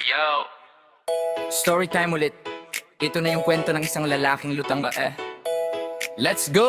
Yo! Story time ulit. Ito na yung kwento ng isang lalaking lutang Let's go!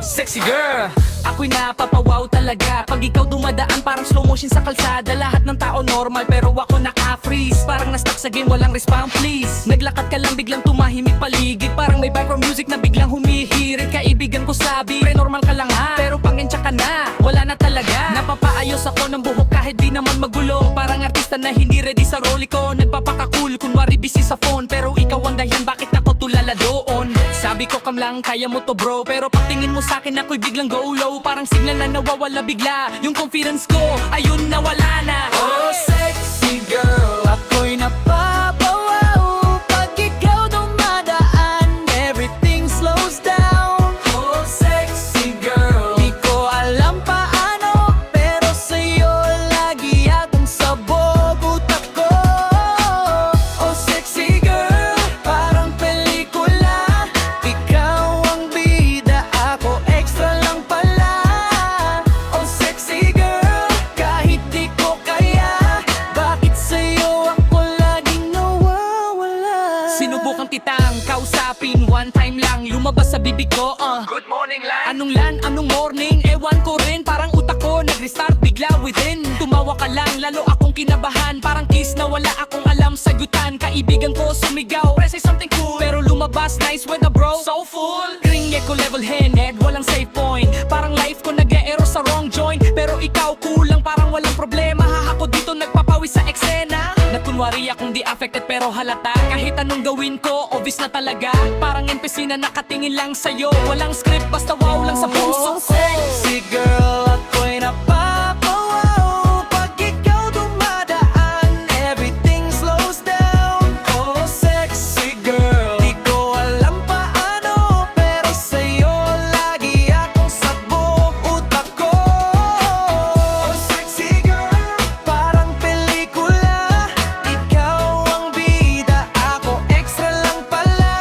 Sexy girl! Ako'y napapawaw talaga pag ikaw dumadaan parang slow motion sa kalsada. Lahat ng tao normal pero ako naka-freeze. Parang na-stuck sa game, walang respawn please. Naglakad ka lang biglang tumahimik paligid. Parang may background music na biglang humihirit. Kaibigan ko sabi, pre-normal ka lang ha, pero pangensya ka na, wala na talaga. Napapaayos ako ng buhok kahit di naman magulo. Parang artista na hindi ready sa role ko. Nagpapaka-cool, kunwari busy sa phone, pero ikaw ang dahilan bakit ako tulala doon. Sabi ko kam lang, kaya mo to bro, pero pagtingin mo sa'kin ako'y biglang go low. Parang signal na nawawala bigla. Yung confidence ko, ayun nawala na. Oh sexy girl, ako'y napapawaw pag ikaw dumadaan, everything slows down. Oh sexy girl, di ko alam paano, pero sa'yo lagi akong sabog utak ko. Oh sexy girl, parang pelikula, ikaw ang bida, ako extra lang pala. Oh sexy girl, kahit di ko kaya, bakit sa'yo ako laging nawawala? Sinubukan kitang kausapin, one time lang lumabas sa bibig ko. Good morning lan. Anong lan, anong morning, ewan ko rin. Parang utak ko nag-restart bigla within. Tumawa ka lang, lalo akong kinabahan. Parang kiss na wala akong alam sagutan. Kaibigan ko sumigaw, pre say something cool, pero lumabas nice weather bro, so full. Ring ko level head, walang save point. Parang life ko nag-e-error sa wrong joint, pero ikaw kulang, parang walang problema. Ako dito nagpapawis sa eksena, na kunwari akong di affected pero halata. Kahit anong gawin ko, obvious na talaga. Parang NPC na nakatingin lang sa'yo, walang script, basta wow lang sa puso ko. Sexy girl, ako'y napapawaw pag ikaw dumadaan, everything slows down. Oh sexy girl, di ko alam paano, pero sa'yo lagi akong sabog utak ko. Oh sexy girl, parang pelikula, ikaw ang bida, ako extra lang pala.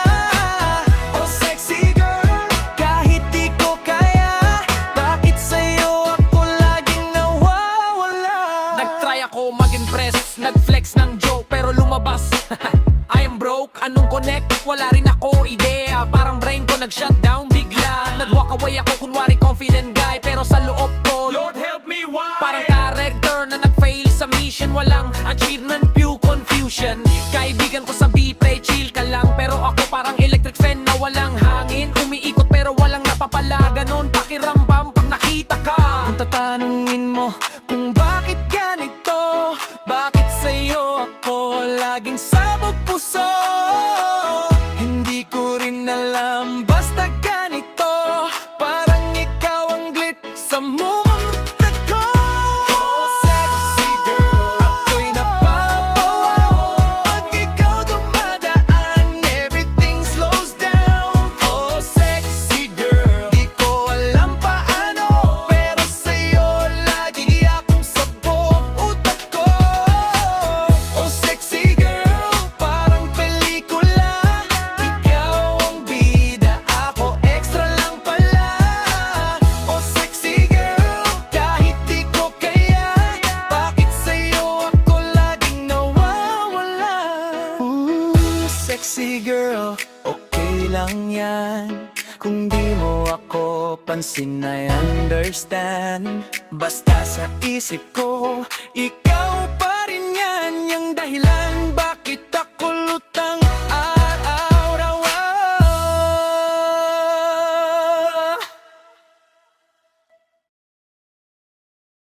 Oh sexy girl, kahit di ko kaya, bakit sa'yo ako laging nawawala? Nag-try ako mag-impress, nag-flex ng joke pero lumabas I am broke, anong connect? Wala rin ako idea, parang brain ko nag-shutdown bigla. Nag-walk away ako kunwari confident guy, pero sa loob ko, Lord help me why? Parang character na nag-fail sa mission, walang achievement, pure confusion. Kaibigan ko sabi, pre chill ka lang, pero ako parang electric fan na walang hangin. Umiikot pero walang napapala, ganon pakirambam pag nakita ka. Kung tatanungin mo kung bakit ganito, bakit sa'yo ako laging sabog puso, hindi ko rin alam, basta ganito, parang ikaw ang glit sa mundo ko. Oh sexy girl, ako'y napapawaw pag ikaw dumadaan, everything slows down. Oh sexy girl, di ko alam paano, pero sa'yo lagi akong sabog utak ko. Oh sexy girl, parang pelikula, ikaw ang bida, ako extra lang pala. Oh sexy girl, kahit di ko kaya, bakit sa'yo ako laging nawawala? Sexy girl, okay lang yan, kung di mo ako pansin I understand. Basta sa isip ko, ikaw